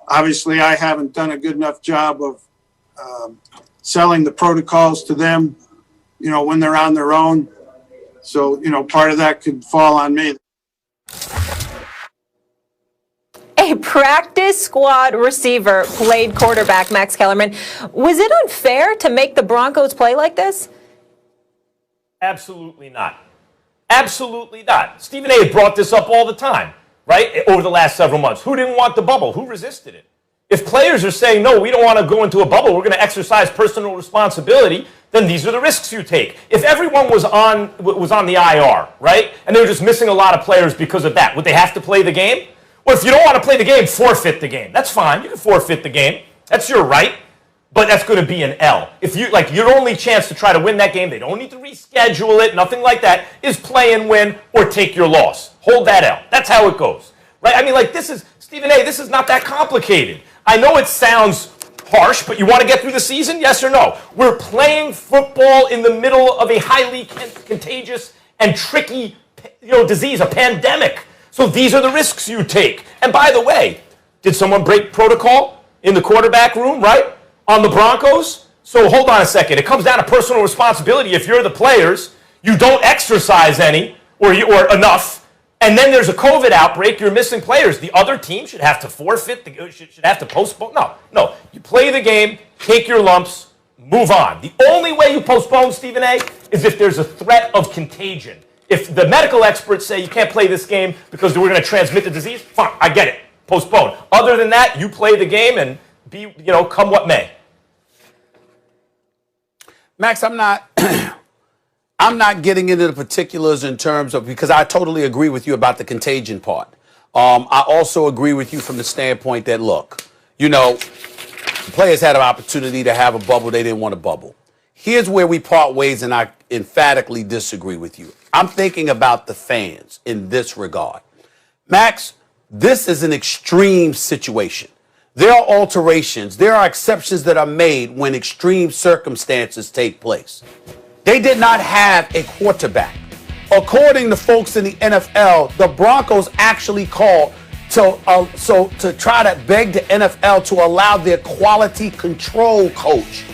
Obviously I haven't done a good enough job of selling the protocols to them, when they're on their own. So, part of that could fall on me. A practice squad receiver played quarterback, Max Kellerman. Was it unfair to make the Broncos play like this? Absolutely not. Absolutely not. Stephen A. brought this up all the time, right, over the last several months. Who didn't want the bubble? Who resisted it? If players are saying, no, we don't want to go into a bubble, we're going to exercise personal responsibility, then these are the risks you take. If everyone was on the IR, right, and they were just missing a lot of players because of that, would they have to play the game? Well, if you don't want to play the game, forfeit the game. That's fine. You can forfeit the game. That's your right. But that's going to be an L. If your only chance to try to win that game, they don't need to reschedule it, nothing like that, is play and win or take your loss. Hold that L. That's how it goes, right? I mean, Stephen A., this is not that complicated. I know it sounds harsh, but you want to get through the season? Yes or no? We're playing football in the middle of a highly contagious and tricky, disease, a pandemic. So these are the risks you take. And by the way, did someone break protocol in the quarterback room, right, on the Broncos? So hold on a second. It comes down to personal responsibility. If you're the players, you don't exercise any or enough, and then there's a COVID outbreak, you're missing players. The other team should have to forfeit, should have to postpone. No. You play the game, take your lumps, move on. The only way you postpone, Stephen A., is if there's a threat of contagion. If the medical experts say you can't play this game because we're going to transmit the disease, fine, I get it. Postpone. Other than that, you play the game and come what may. Max, I'm not getting into the particulars in terms of, because I totally agree with you about the contagion part. I also agree with you from the standpoint that, look, the players had an opportunity to have a bubble. They didn't want a bubble. Here's where we part ways, and I emphatically disagree with you. I'm thinking about the fans in this regard. Max, this is an extreme situation. There are alterations. There are exceptions that are made when extreme circumstances take place. They did not have a quarterback. According to folks in the NFL, the Broncos actually called to try to beg the NFL to allow their quality control coach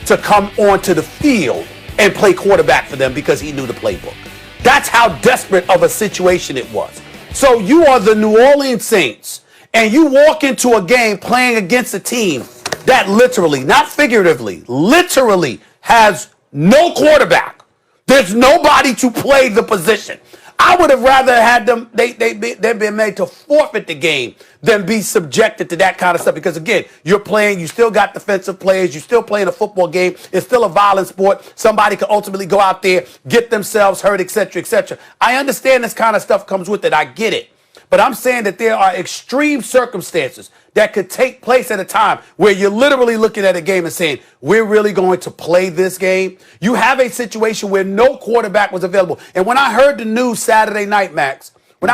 to come onto the field and play quarterback for them because he knew the playbook. That's how desperate of a situation it was. So you are the New Orleans Saints, and you walk into a game playing against a team that literally, not figuratively, literally has no quarterback. There's nobody to play the position. I would have rather had them, they've been made to forfeit the game than be subjected to that kind of stuff. Because again, you're playing, you still got defensive players, you're still playing a football game. It's still a violent sport. Somebody could ultimately go out there, get themselves hurt, etc., etc. I understand this kind of stuff comes with it. I get it. But I'm saying that there are extreme circumstances that could take place at a time where you're literally looking at a game and saying, we're really going to play this game. You have a situation where no quarterback was available. And when I heard the news Saturday night, Max, no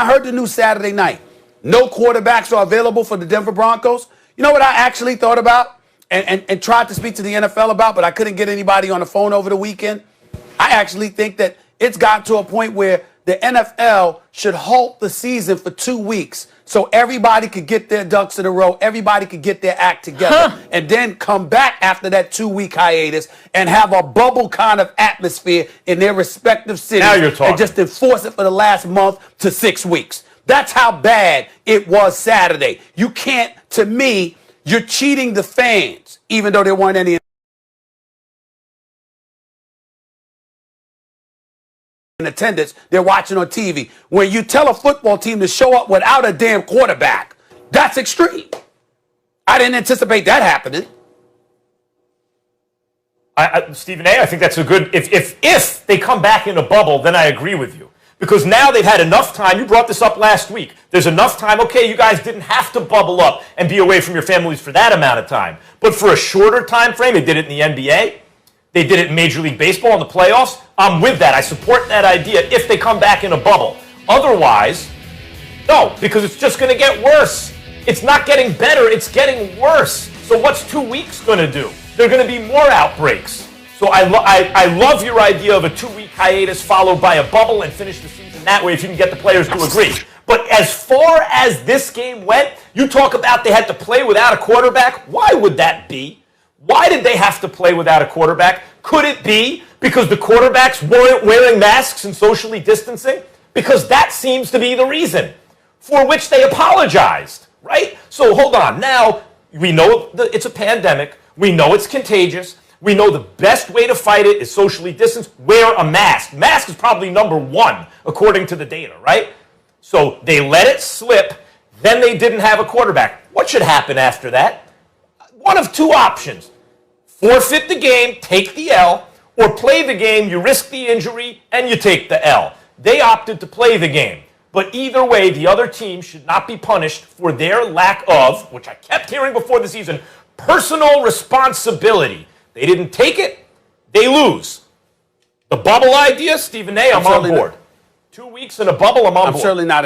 quarterbacks are available for the Denver Broncos, you know what I actually thought about and tried to speak to the NFL about, but I couldn't get anybody on the phone over the weekend? I actually think that it's gotten to a point where the NFL should halt the season for 2 weeks so everybody could get their ducks in a row, everybody could get their act together, and then come back after that 2-week hiatus and have a bubble kind of atmosphere in their respective cities. Now you're talking. And just enforce it for the last month to 6 weeks. That's how bad it was Saturday. You can't, to me, you're cheating the fans, even though there weren't any in attendance, they're watching on TV. When you tell a football team to show up without a damn quarterback, that's extreme. I didn't anticipate that happening. Stephen A., I think that's a good, if they come back in a bubble, then I agree with you. Because now they've had enough time. You brought this up last week. There's enough time. Okay, you guys didn't have to bubble up and be away from your families for that amount of time. But for a shorter time frame, they did it in the NBA. They did it in Major League Baseball in the playoffs. I'm with that. I support that idea if they come back in a bubble. Otherwise, no, because it's just going to get worse. It's not getting better. It's getting worse. So what's 2 weeks going to do? There are going to be more outbreaks. So I love your idea of a 2-week hiatus followed by a bubble and finish the season that way if you can get the players to agree. But as far as this game went, you talk about they had to play without a quarterback. Why would that be? Why did they have to play without a quarterback? Could it be because the quarterbacks weren't wearing masks and socially distancing? Because that seems to be the reason, for which they apologized, right? So hold on. Now, we know it's a pandemic. We know it's contagious. We know the best way to fight it is socially distance. Wear a mask. Mask is probably number one, according to the data, right? So they let it slip. Then they didn't have a quarterback. What should happen after that? One of two options. Forfeit the game, take the L, or play the game, you risk the injury, and you take the L. They opted to play the game. But either way, the other team should not be punished for their lack of, which I kept hearing before the season, personal responsibility. They didn't take it, they lose. The bubble idea, Stephen A., I'm on board. 2 weeks in a bubble, I'm on board. I'm certainly not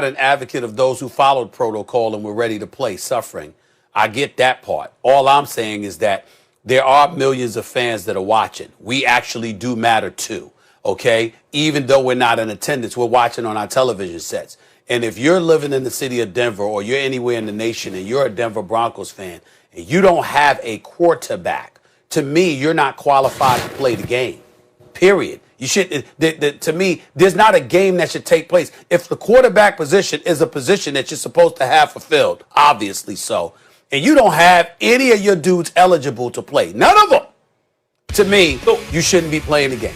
an advocate of those who followed protocol and were ready to play suffering. I get that part. All I'm saying is that there are millions of fans that are watching. We actually do matter too, okay? Even though we're not in attendance, we're watching on our television sets. And if you're living in the city of Denver or you're anywhere in the nation and you're a Denver Broncos fan and you don't have a quarterback, to me, you're not qualified to play the game, period. You should, to me, there's not a game that should take place. If the quarterback position is a position that you're supposed to have fulfilled, obviously so, and you don't have any of your dudes eligible to play, none of them, to me, you shouldn't be playing the game.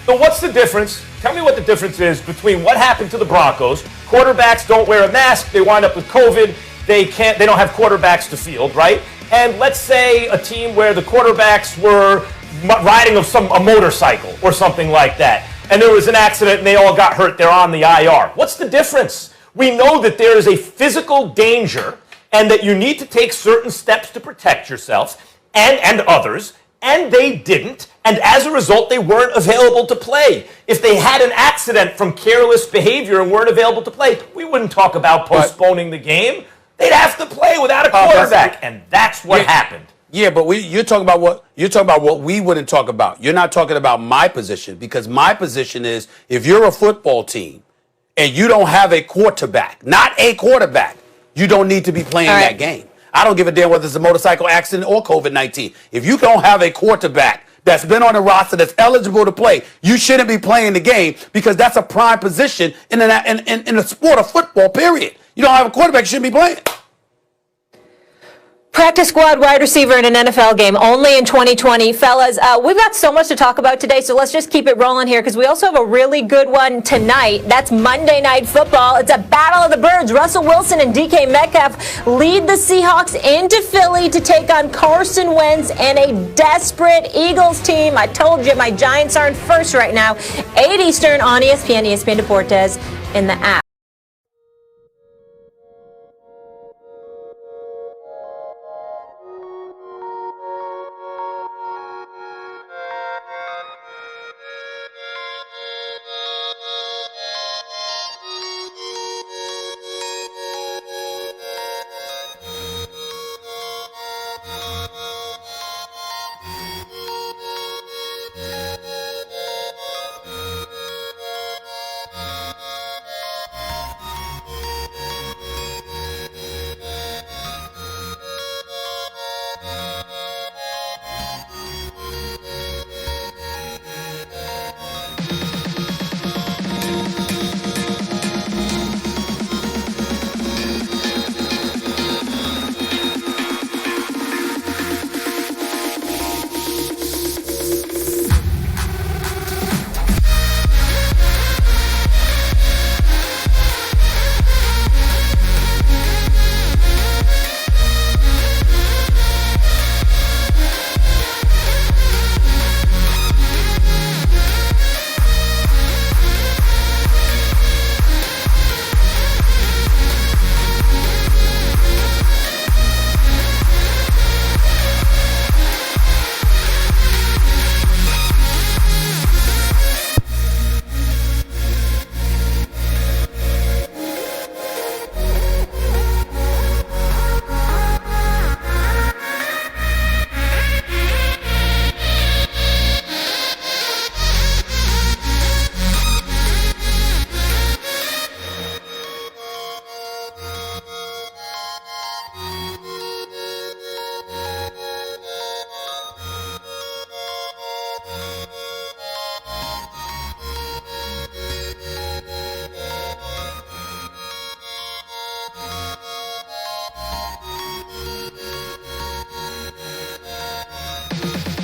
So what's the difference? Tell me what the difference is between what happened to the Broncos. Quarterbacks don't wear a mask. They wind up with COVID. They don't have quarterbacks to field, right? And let's say a team where the quarterbacks were riding a motorcycle or something like that, and there was an accident and they all got hurt. They're on the IR. What's the difference? We know that there is a physical danger and that you need to take certain steps to protect yourself and others, and they didn't, and as a result, they weren't available to play. If they had an accident from careless behavior and weren't available to play, we wouldn't talk about postponing the game. They'd have to play without a quarterback, and that's what happened. Yeah, but you're talking about what we wouldn't talk about. You're not talking about my position, because my position is if you're a football team and you don't have a quarterback, not a quarterback, you don't need to be playing that game. I don't give a damn whether it's a motorcycle accident or COVID-19. If you don't have a quarterback that's been on the roster that's eligible to play, you shouldn't be playing the game, because that's a prime position in the sport of football, period. You don't have a quarterback, you shouldn't be playing. Practice squad wide receiver in an NFL game only in 2020. Fellas, we've got so much to talk about today, so let's just keep it rolling here, because we also have a really good one tonight. That's Monday Night Football. It's a battle of the birds. Russell Wilson and DK Metcalf lead the Seahawks into Philly to take on Carson Wentz and a desperate Eagles team. I told you my Giants aren't first right now. 8 Eastern on ESPN, ESPN Deportes, in the app. Bye.